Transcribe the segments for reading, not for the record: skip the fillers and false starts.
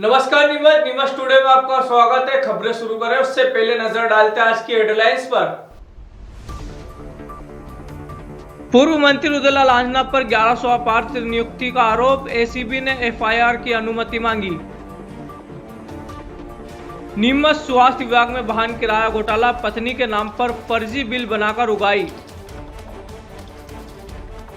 नमस्कार नीमच टुडे में आपका स्वागत है। खबरें शुरू करें उससे पहले नजर डालते हैं आज की हेडलाइंस पर। पूर्व मंत्री उदयलाल आंजना पर 1100 अपात्र नियुक्ति का आरोप, एसीबी ने एफआईआर की अनुमति मांगी। नीमच स्वास्थ्य विभाग में वाहन किराया घोटाला, पत्नी के नाम पर फर्जी बिल बनाकर उगाई।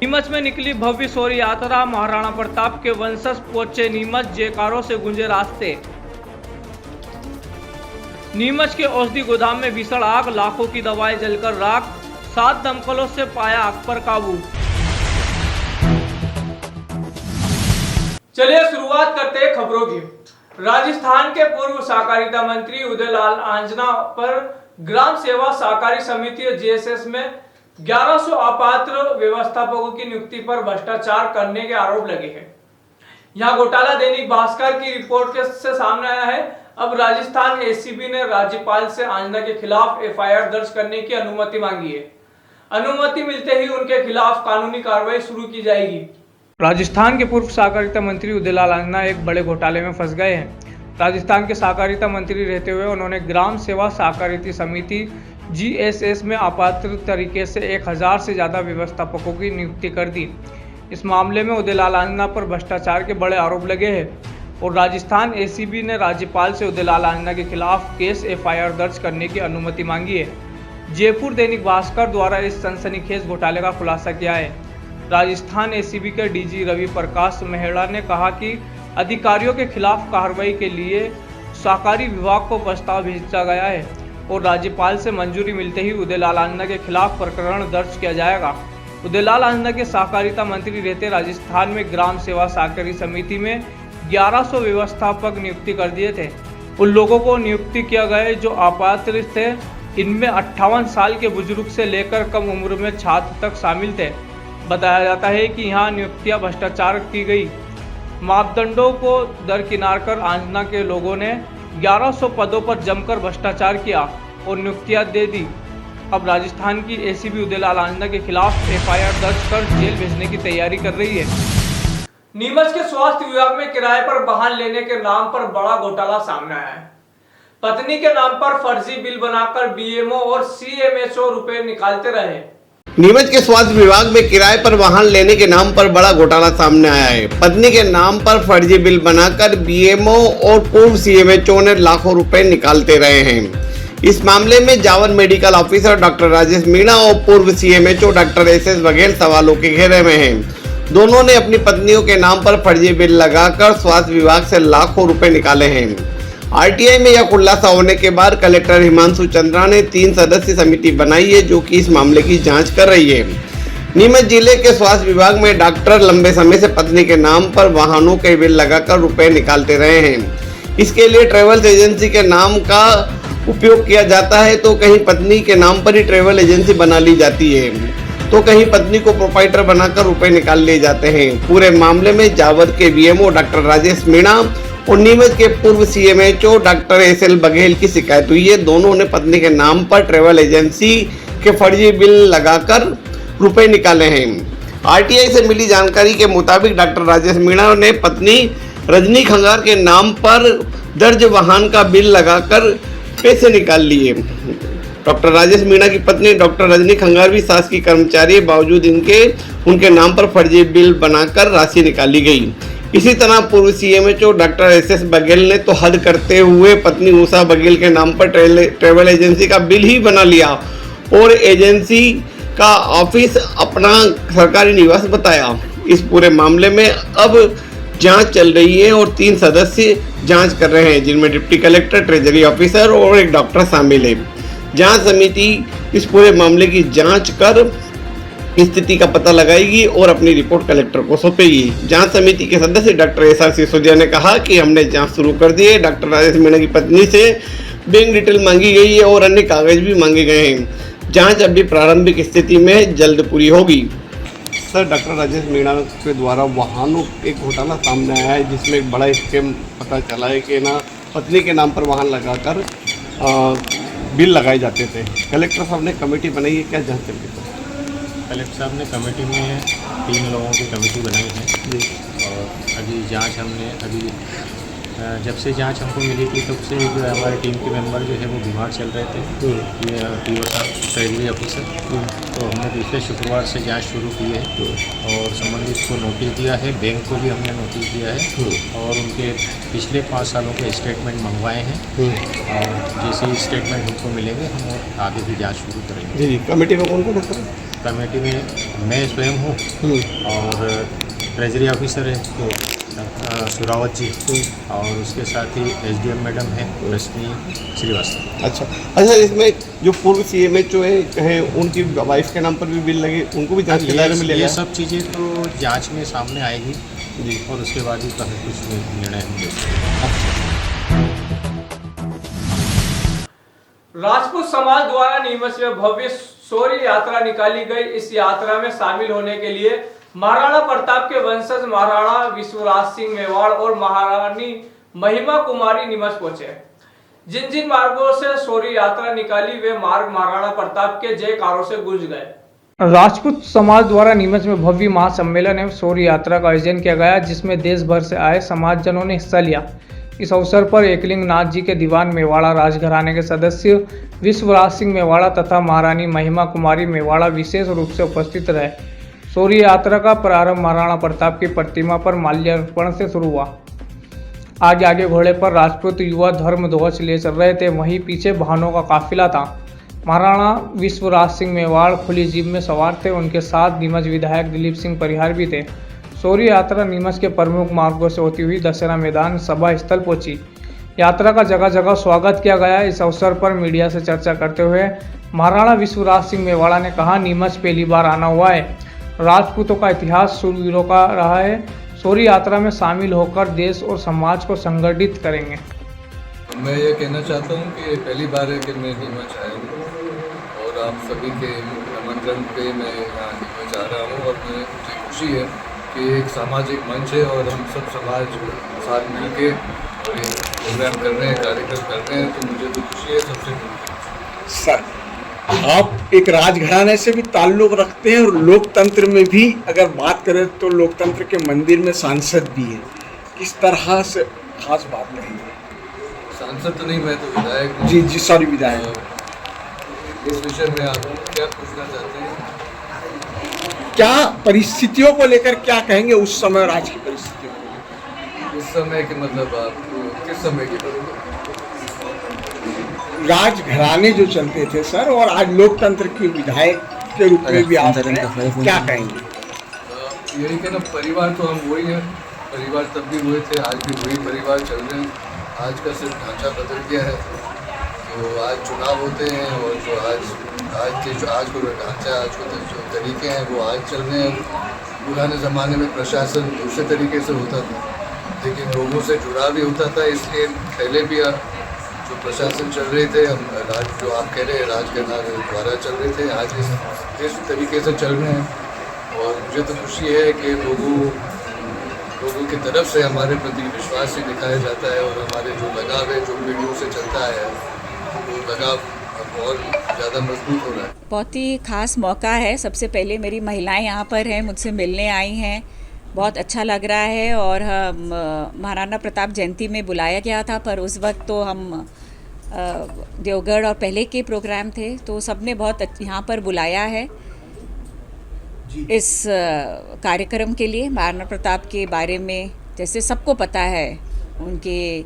नीमच में निकली भव्य शौर्य यात्रा, महाराणा प्रताप के वंशज पहुंचे नीमच, जयकारों से गूंजे रास्ते। नीमच के औषधि गोदाम में भीषण आग, लाखों की दवाएं जलकर राख, 7 दमकलों से पाया आग पर काबू। चलिए शुरुआत करते हैं खबरों की। राजस्थान के पूर्व सहकारिता मंत्री उदयलाल आंजना पर ग्राम सेवा सहकारी समिति जेएसएस में 1100 अपात्र व्यवस्थापकों की नियुक्ति पर भ्रष्टाचार करने के आरोप लगे हैं। यहां घोटाला दैनिक भास्कर की रिपोर्ट से सामने आया है। अब राजस्थान एसीबी ने राज्यपाल से आंजना के खिलाफ एफआईआर दर्ज करने की अनुमति मांगी है। अनुमति मिलते ही उनके खिलाफ कानूनी कार्रवाई शुरू की जाएगी। राजस्थान के पूर्व सहकारिता मंत्री उदयलाल आंजना एक बड़े घोटाले में फंस गए हैं। राजस्थान के सहकारिता मंत्री रहते हुए उन्होंने ग्राम सेवा सहकारिता समिति जीएसएस में अपात्र तरीके से 1000 से ज़्यादा व्यवस्थापकों की नियुक्ति कर दी। इस मामले में उदयलाल आंजना पर भ्रष्टाचार के बड़े आरोप लगे हैं और राजस्थान एसीबी ने राज्यपाल से उदयलाल आंजना के खिलाफ केस एफआईआर दर्ज करने की अनुमति मांगी है। जयपुर दैनिक भास्कर द्वारा इस सनसनीखेज घोटाले का खुलासा किया है। राजस्थान एसीबी के डीजी रवि प्रकाश मेहड़ा ने कहा कि अधिकारियों के खिलाफ कार्रवाई के लिए सहकारी विभाग को प्रस्ताव भेजा गया है और राज्यपाल से मंजूरी मिलते ही उदयलाल आंजना के खिलाफ प्रकरण दर्ज किया जाएगा। उदयलाल आंजना के सहकारिता मंत्री रहते राजस्थान में ग्राम सेवा सहकारी समिति में 1100 व्यवस्थापक नियुक्ति कर दिए थे। उन लोगों को नियुक्ति किया गया जो अपात्र थे। इनमें 58 साल के बुजुर्ग से लेकर कम उम्र में छात्र तक शामिल थे। बताया जाता है कि यहाँ नियुक्तियाँ भ्रष्टाचार की गई। मापदंडों को दरकिनार कर आंजना के लोगों ने 1100 पदों पर जमकर भ्रष्टाचार किया और नियुक्तियां दे दी। अब राजस्थान की एसीबी उदयलाल आंजना के खिलाफ एफआईआर दर्ज कर जेल भेजने की तैयारी कर रही है। नीमच के स्वास्थ्य विभाग में किराए पर वाहन लेने के नाम पर बड़ा घोटाला सामने आया है। पत्नी के नाम पर फर्जी बिल बनाकर बीएमओ और सीएमएचओ रुपए निकालते रहे। नीमच के स्वास्थ्य विभाग में किराए पर वाहन लेने के नाम पर बड़ा घोटाला सामने आया है। पत्नी के नाम पर फर्जी बिल बनाकर बीएमओ और पूर्व सीएमएचओ ने लाखों रुपए निकालते रहे हैं। इस मामले में Jawar medical officer doctor Rajesh Meena और पूर्व सीएमएचओ डॉक्टर एसएस बघेल सवालों के घेरे में हैं। दोनों ने अपनी पत्नियों के नाम पर फर्जी बिल लगाकर स्वास्थ्य विभाग से लाखों रुपए निकाले हैं। आरटीआई में यह खुलासा होने के बाद कलेक्टर हिमांशु चंद्रा ने 3 सदस्यीय समिति बनाई है जो कि इस मामले की जांच कर रही है। नीमच जिले के स्वास्थ्य विभाग में डॉक्टर लंबे समय से पत्नी के नाम पर वाहनों के बिल लगाकर रुपए निकालते रहे हैं। इसके लिए ट्रेवल एजेंसी के नाम का उपयोग किया जाता है, तो कहीं पत्नी के नाम पर ही ट्रेवल एजेंसी बना ली जाती है, तो कहीं पत्नी को प्रोप्राइटर बनाकर रुपए निकाल लिए जाते हैं। पूरे मामले में जावर के बीएमओ डॉक्टर राजेश मीणा और नीमच के पूर्व सीएमएचओ डॉक्टर एसएल बघेल की शिकायत हुई है। दोनों ने पत्नी के नाम पर ट्रेवल एजेंसी के फर्जी बिल लगाकर रुपए निकाले हैं। आरटीआई से मिली जानकारी के मुताबिक डॉक्टर राजेश मीणा ने पत्नी रजनी खंगार के नाम पर दर्ज वाहन का बिल लगाकर पैसे निकाल लिए। डॉक्टर राजेश मीणा की पत्नी डॉक्टर रजनी खंगार भी शासकीय कर्मचारी है, बावजूद उनके नाम पर फर्जी बिल बनाकर राशि निकाली गई। इसी तरह पूर्व सीएमएचओ डॉक्टर एसएस बघेल ने तो हद करते हुए पत्नी उषा बघेल के नाम पर ट्रेवल एजेंसी का बिल ही बना लिया और एजेंसी का ऑफिस अपना सरकारी निवास बताया। इस पूरे मामले में अब जांच चल रही है और 3 सदस्य जांच कर रहे हैं, जिनमें डिप्टी कलेक्टर, ट्रेजरी ऑफिसर और एक डॉक्टर शामिल है। जांच समिति इस पूरे मामले की जांच कर स्थिति का पता लगाएगी और अपनी रिपोर्ट कलेक्टर को सौंपेगी। जांच समिति के सदस्य डॉक्टर एसआर सिसोदिया ने कहा कि हमने जांच शुरू कर दी है। डॉक्टर राजेश मीणा की पत्नी से बैंक डिटेल मांगी गई है और अन्य कागज भी मांगे गए हैं। जांच अभी प्रारंभिक स्थिति में जल्द पूरी होगी। सर, डॉक्टर राजेश मीणा के द्वारा वाहनों एक घोटाला सामने आया है, जिसमें एक बड़ा स्कैम पता चला है कि ना पत्नी के नाम पर वाहन लगाकर बिल लगाए जाते थे। कलेक्टर साहब ने कमेटी बनाई है, क्या जांच चल रही है? कलेक्टर साहब ने कमेटी में 3 लोगों की कमेटी बनाई है जी। और अभी जांच हमने अभी जब से जांच हमको मिली थी तब से जो है हमारे टीम के मेंबर जो है वो बीमार चल रहे थे। ये टीओ साहब ट्रेजरी ऑफिसर, तो हमने पिछले शुक्रवार से जांच शुरू की है और संबंधित को नोटिस दिया है। बैंक को भी हमने नोटिस दिया है और उनके पिछले 5 सालों के स्टेटमेंट मंगवाए हैं और जैसे ही स्टेटमेंट हमको मिलेंगे हम और आगे भी जाँच शुरू करेंगे। जी, कमेटी में कौन कौन है? कमेटी में मैं स्वयं हूँ और ट्रेजरी ऑफिसर है सुरावत जी और उसके साथ ही एसडीएम मैडम है रश्मि श्रीवास्तव। अच्छा, इसमें जो पूर्व सीएमएचओ है उनकी वाइफ के नाम पर भी बिल लगे, उनको भी जांच के दायरे में लेगा? ये सब चीज़ें तो जांच में सामने आएगी जी और उसके बाद ही काफ़ी कुछ निर्णय हम लेंगे। राजपूत समाज द्वारा नीमच में भव्य शौर्य यात्रा निकाली गई। इस यात्रा में शामिल होने के लिए महाराणा प्रताप के वंशज महाराणा विश्वराज सिंह मेवाड़ और महारानी महिमा कुमारी नीमच पहुंचे। जिन जिन मार्गों से शौर्य यात्रा निकाली वे मार्ग महाराणा प्रताप के जयकारों से गूंज गए। राजपूत समाज द्वारा नीमच में भव्य महासम्मेलन एवं शौर्य यात्रा का आयोजन किया गया, जिसमें देश भर से आए समाजजनों ने हिस्सा लिया। इस अवसर पर एकलिंग नाथ जी के दीवान मेवाड़ा राजघराने के सदस्य विश्वराज सिंह मेवाड़ा तथा महारानी महिमा कुमारी मेवाड़ा विशेष रूप से उपस्थित रहे। शौर्य यात्रा का प्रारंभ महाराणा प्रताप की प्रतिमा पर माल्यार्पण से शुरू हुआ। आगे आगे घोड़े पर राजपूत युवा धर्म ध्वज ले चल रहे थे, वहीं पीछे वाहनों का काफिला था। महाराणा विश्वराज सिंह मेवाड़ खुली जीप में सवार थे, उनके साथ नीमच विधायक दिलीप सिंह परिहार भी थे। शौर्य यात्रा नीमच के प्रमुख मार्गों से होती हुई दशहरा मैदान सभा स्थल पहुंची। यात्रा का जगह जगह स्वागत किया गया। इस अवसर पर मीडिया से चर्चा करते हुए महाराणा विश्वराज सिंह मेवाड़ा ने कहा, नीमच पहली बार आना हुआ है। राजपूतों का इतिहास शूरवीरों का रहा है। शौर्य यात्रा में शामिल होकर देश और समाज को संगठित करेंगे। मैं ये कहना चाहता हूँ कि पहली बार है कि मैं नीमच आया हूँ और आप सभी के आमंत्रण पे मैं यहाँ नीमच आ रहा हूँ और मुझे खुशी है कि एक सामाजिक मंच है और हम सब समाज साथ मिल के प्रोग्राम कर रहे हैं, कार्यक्रम कर रहे हैं, तो मुझे तो खुशी है। सबसे सर, आप एक राजघराने से भी ताल्लुक़ रखते हैं और लोकतंत्र में भी अगर बात करें तो लोकतंत्र के मंदिर में सांसद भी है, किस तरह से खास बात करेंगे? सांसद तो नहीं, मैं तो विधायक हूँ। जी सॉरी, विधायक। इस विषय में आप क्या पूछना चाहते हैं? क्या परिस्थितियों को लेकर क्या कहेंगे उस समय और आज की परिस्थितियों को? इस समय के मतलब आप किस समय की बात? राजघराने जो चलते थे सर, और आज लोकतंत्र के विधायक के रूप में भी आप हैं, क्या कहेंगे? यही कहना, परिवार तो हम वही हैं, परिवार तब भी हुए थे, आज भी वही परिवार चल रहे हैं। आज का सिर्फ ढांचा बदल गया है। तो आज चुनाव होते हैं और जो आज को जो ढांचा, आज को जो तरीके हैं वो आज चल रहे हैं। पुराने ज़माने में प्रशासन दूसरे तरीके से होता था, लेकिन लोगों से जुड़ा भी होता था, इसलिए पहले भी जो प्रशासन चल रहे थे, हम जो आप कह रहे हैं राजघराने द्वारा चल रहे थे, आज इस तरीके से चल रहे हैं। और मुझे तो खुशी है कि लोगों की तरफ से हमारे प्रति विश्वास ही दिखाया जाता है और हमारे जो लगाव है, जो पीढ़ियों से चलता है, वो लगाव और ज़्यादा मजबूत हो रहा है। बहुत ही खास मौका है। सबसे पहले मेरी महिलाएं यहाँ पर हैं, मुझसे मिलने आई हैं, बहुत अच्छा लग रहा है। और महाराणा प्रताप जयंती में बुलाया गया था, पर उस वक्त तो हम देवगढ़ और पहले के प्रोग्राम थे, तो सबने बहुत यहाँ पर बुलाया है इस कार्यक्रम के लिए। महाराणा प्रताप के बारे में जैसे सबको पता है, उनके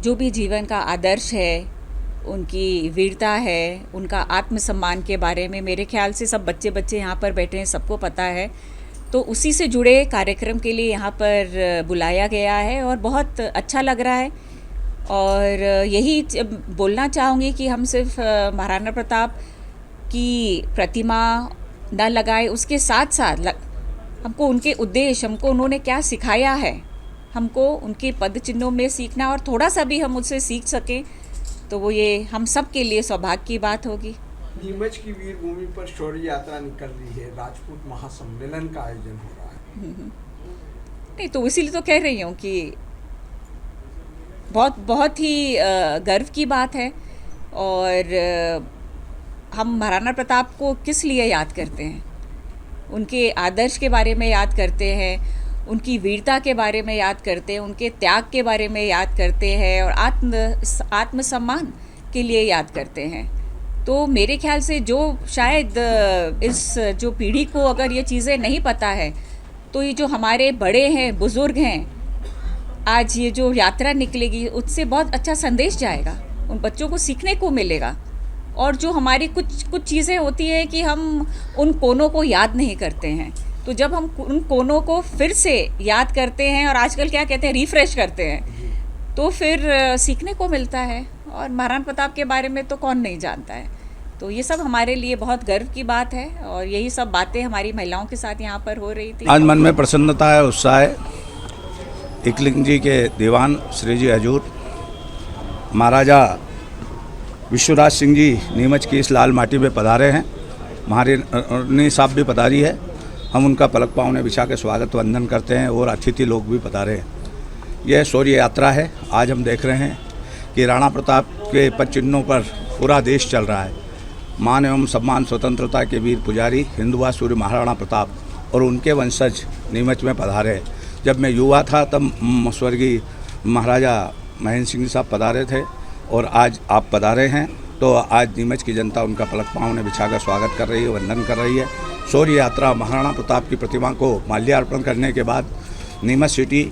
जो भी जीवन का आदर्श है, उनकी वीरता है, उनका आत्मसम्मान के बारे में मेरे ख्याल से सब बच्चे यहाँ पर बैठे हैं, सबको पता है। तो उसी से जुड़े कार्यक्रम के लिए यहाँ पर बुलाया गया है और बहुत अच्छा लग रहा है। और यही बोलना चाहूँगी कि हम सिर्फ महाराणा प्रताप की प्रतिमा न लगाए, उसके साथ साथ हमको उनके उद्देश्य, हमको उन्होंने क्या सिखाया है, हमको उनके पद चिन्हों में सीखना और थोड़ा सा भी हम उससे सीख सकें तो वो ये हम सब के लिए सौभाग्य की बात होगी। नीमच की वीर भूमि पर शौर्य यात्रा निकल रही है, राजपूत महासम्मेलन का आयोजन हो रहा है। नहीं तो इसीलिए तो कह रही हूँ कि बहुत ही गर्व की बात है। और हम महाराणा प्रताप को किस लिए याद करते हैं? उनके आदर्श के बारे में याद करते हैं, उनकी वीरता के बारे में याद करते हैं, उनके त्याग के बारे में याद करते हैं और आत्मसम्मान के लिए याद करते हैं। तो मेरे ख्याल से जो शायद इस जो पीढ़ी को अगर ये चीज़ें नहीं पता है, तो ये जो हमारे बड़े हैं, बुज़ुर्ग हैं, आज ये जो यात्रा निकलेगी उससे बहुत अच्छा संदेश जाएगा, उन बच्चों को सीखने को मिलेगा। और जो हमारी कुछ चीज़ें होती हैं कि हम उन कोनों को याद नहीं करते हैं, तो जब हम उन कोनों को फिर से याद करते हैं और आजकल क्या कहते हैं, रिफ़्रेश करते हैं, तो फिर सीखने को मिलता है। और महाराणा प्रताप के बारे में तो कौन नहीं जानता है। तो ये सब हमारे लिए बहुत गर्व की बात है और यही सब बातें हमारी महिलाओं के साथ यहाँ पर हो रही थी। आज मन में प्रसन्नता है, उत्साह है। एकलिंग जी के दीवान श्री जी हजूर महाराजा विश्वराज सिंह जी नीमच की इस लाल माटी में पधारे हैं। महारानी साहब भी पधारी है। हम उनका पलक पाँव बिछा के स्वागत वंदन करते हैं और अतिथि लोग भी पधारे हैं। यह शौर्य यात्रा है। आज हम देख रहे हैं कि राणा प्रताप के पद चिन्हों पर पूरा देश चल रहा है। मान एवं सम्मान स्वतंत्रता के वीर पुजारी हिंदुआ सूर्य महाराणा प्रताप और उनके वंशज नीमच में पधारे। जब मैं युवा था तब स्वर्गीय महाराजा महेंद्र सिंह साहब पधारे थे और आज आप पधारे हैं, तो आज नीमच की जनता उनका पलक पाँव ने बिछाकर स्वागत कर रही है, वंदन कर रही है। शौर्य यात्रा महाराणा प्रताप की प्रतिमा को माल्यार्पण करने के बाद नीमच सिटी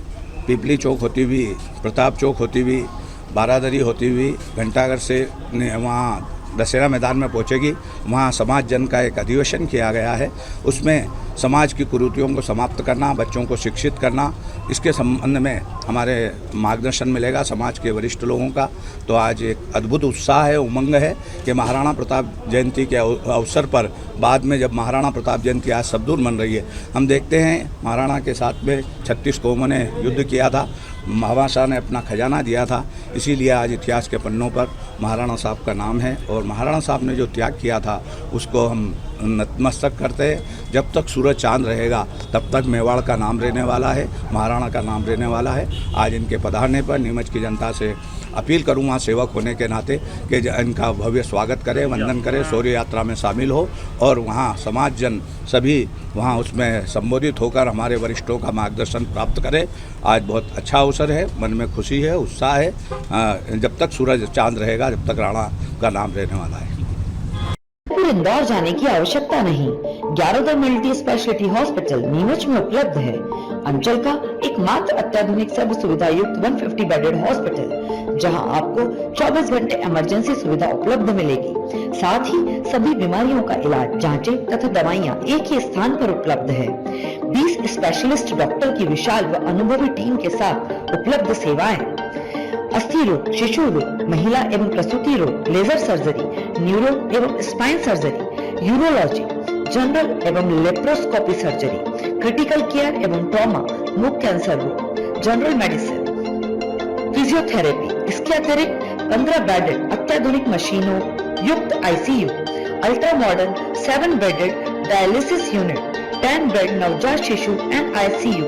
पिपली चौक होती हुई, प्रताप चौक होती हुई, बारादरी होती हुई घंटाघर से वहाँ दशहरा मैदान में पहुँचेगी। वहाँ समाज जन का एक अधिवेशन किया गया है। उसमें समाज की कुरीतियों को समाप्त करना, बच्चों को शिक्षित करना, इसके संबंध में हमारे मार्गदर्शन मिलेगा समाज के वरिष्ठ लोगों का। तो आज एक अद्भुत उत्साह है, उमंग है कि महाराणा प्रताप जयंती के अवसर पर बाद में जब महाराणा प्रताप जयंती आज सबदूर मन रही है, हम देखते हैं महाराणा के साथ में 36 कौमों ने युद्ध किया था, महाराणा ने अपना खजाना दिया था। इसीलिए आज इतिहास के पन्नों पर महाराणा साहब का नाम है और महाराणा साहब ने जो त्याग किया था उसको हम नतमस्तक करते हैं। जब तक सूरज चांद रहेगा तब तक मेवाड़ का नाम रहने वाला है, महाराणा का नाम रहने वाला है। आज इनके पधारने पर नीमच की जनता से अपील करूँगा सेवक होने के नाते कि इनका भव्य स्वागत करें, वंदन करें, शौर्य यात्रा में शामिल हो और वहाँ समाज जन सभी वहाँ उसमें संबोधित होकर हमारे वरिष्ठों का मार्गदर्शन प्राप्त करें। आज बहुत अच्छा अवसर है, मन में खुशी है, उत्साह है। जब तक सूरज चांद रहेगा जब तक राणा का नाम रहने वाला है। इंदौर जाने की आवश्यकता नहीं। 11 मल्टी स्पेशलिटी हॉस्पिटल नीमच में उपलब्ध है। अंचल का एकमात्र अत्याधुनिक सर्व सुविधा युक्त 150 बेडेड हॉस्पिटल, जहां आपको 24 घंटे इमरजेंसी सुविधा उपलब्ध मिलेगी। साथ ही सभी बीमारियों का इलाज, जांचें तथा दवाइयां एक ही स्थान पर उपलब्ध है। 20 स्पेशलिस्ट डॉक्टर की विशाल व अनुभवी टीम के साथ उपलब्ध सेवाएं, अस्थि रोग, शिशु रोग, महिला एवं प्रसूति रोग, लेजर सर्जरी, न्यूरो एवं स्पाइन सर्जरी, यूरोलॉजी, जनरल एवं लेप्रोस्कोपी सर्जरी, क्रिटिकल केयर एवं ट्रॉमा, मुख कैंसर रोग, जनरल मेडिसिन, फिजियोथेरेपी। इसके अतिरिक्त 15 बेडेड अत्याधुनिक मशीनों युक्त ICU, ultra modern 7 bedded dialysis unit, 10 bed नवजात शिशु and ICU,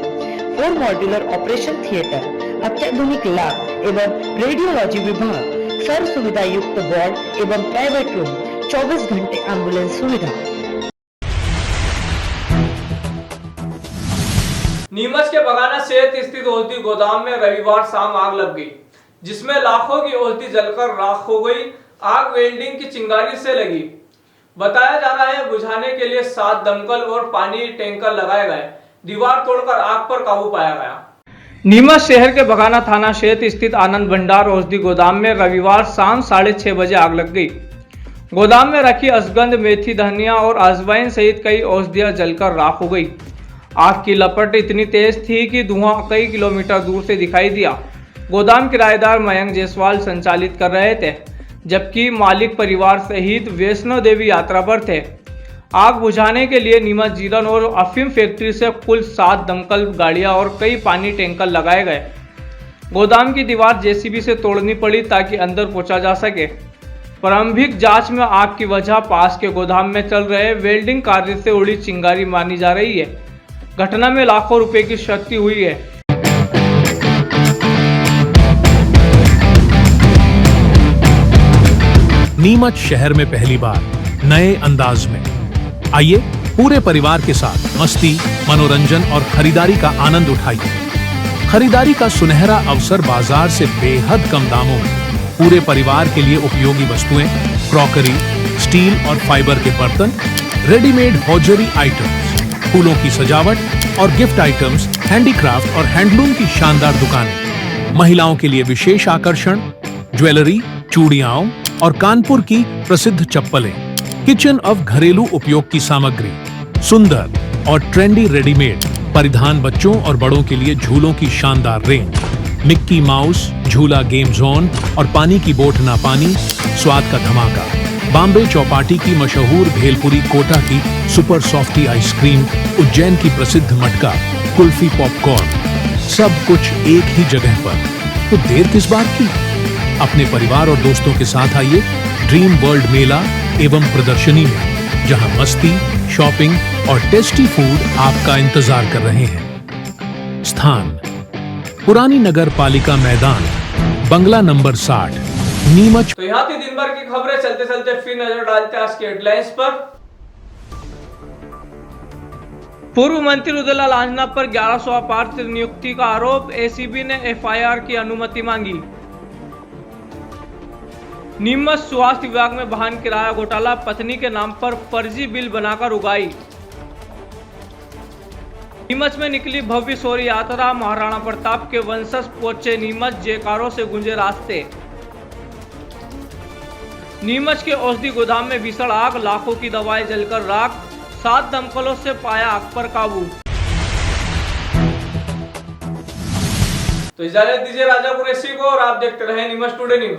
4 modular operation theatre, अत्याधुनिक लैब एवं रेडियोलॉजी विभाग, सर्व सुविधा युक्त वार्ड एवं प्राइवेट रूम, 24 घंटे एम्बुलेंस सुविधा। नीमच के बगाना सेहत स्थित ओल्ती गोदाम में रविवार शाम आग लग गई, जिसमें लाखों की ओल्ती जलकर राख हो गई। आग वेल्डिंग की चिंगारी से लगी। बताया जा रहा है बुझाने के लिए 7 दमकल और पानी टैंकर लगाए गए। दीवार तोड़कर आग पर काबू पाया गया। नीमच शहर के बगाना थाना क्षेत्र स्थित आनंद भंडार औषधि गोदाम में रविवार शाम 6:30 बजे आग लग गई। गोदाम में रखी असगंध, मेथी, धनिया और अजवाइन सहित कई औषधियां जलकर राख हो गई। आग की लपट इतनी तेज थी कि धुआं कई किलोमीटर दूर से दिखाई दिया। गोदाम किराएदार मयंक जायसवाल संचालित कर रहे थे, जबकि मालिक परिवार सहित वैष्णो देवी यात्रा पर थे। आग बुझाने के लिए नीमच जीरन और अफीम फैक्ट्री से कुल 7 दमकल गाड़ियां और कई पानी टैंकर लगाए गए। गोदाम की दीवार जेसीबी से तोड़नी पड़ी ताकि अंदर पहुंचा जा सके। प्रारंभिक जांच में आग की वजह पास के गोदाम में चल रहे वेल्डिंग कार्य से उड़ी चिंगारी मानी जा रही है। घटना में लाखों रुपए की क्षति हुई है। नीमच शहर में पहली बार नए अंदाज में आइए पूरे परिवार के साथ मस्ती, मनोरंजन और खरीदारी का आनंद उठाइए। खरीदारी का सुनहरा अवसर बाजार से बेहद कम दामों में पूरे परिवार के लिए उपयोगी वस्तुएं, क्रॉकरी, स्टील और फाइबर के बर्तन, रेडीमेड हौजरी आइटम्स, फूलों की सजावट और गिफ्ट आइटम्स, हैंडीक्राफ्ट और हैंडलूम की शानदार दुकानें, महिलाओं के लिए विशेष आकर्षण, ज्वेलरी, चूड़ियां और कानपुर की प्रसिद्ध चप्पलें, किचन ऑफ घरेलू उपयोग की सामग्री, सुंदर और ट्रेंडी रेडीमेड परिधान, बच्चों और बड़ों के लिए झूलों की शानदार रेंज, मिक्की माउस झूला गेम जोन और पानी की बोट ना पानी, स्वाद का धमाका, बॉम्बे चौपाटी की मशहूर भेलपुरी, कोटा की सुपर सॉफ्टी आइसक्रीम, उज्जैन की प्रसिद्ध मटका, कुल्फी, पॉपकॉर्न, सब कुछ एक ही जगह पर। तो देर किस बात की? अपने परिवार और दोस्तों के साथ आइए ड्रीम वर्ल्ड मेला एवं प्रदर्शनी में, जहां मस्ती, शॉपिंग और टेस्टी फूड आपका इंतजार कर रहे हैं। स्थान: पुरानी नगर पालिका मैदान, बंगला नंबर 60, नीमच। तो यहाँ थी दिन भर की खबरें। चलते चलते फिर नजर डालते हैं आज की हेडलाइंस पर। पूर्व मंत्री उदयलाल आंजना पर 1100 अपात्र नियुक्ति का आरोप, एसीबी ने एफआईआर की अनुमति मांगी। नीमच स्वास्थ्य विभाग में वाहन किराया घोटाला, पत्नी के नाम पर फर्जी बिल बनाकर उगाई। नीमच में निकली भव्य शौर्य यात्रा, महाराणा प्रताप के वंशज पहुंचे नीमच, जयकारों से गूंजे रास्ते। नीमच के औषधि गोदाम में भीषण आग, लाखों की दवाएं जलकर राख, 7 दमकलों से पाया आग पर काबू। तो इजाजत दीजिए राजा कुरैशी को और आप देखते रहे नीमच टुडे न्यूज।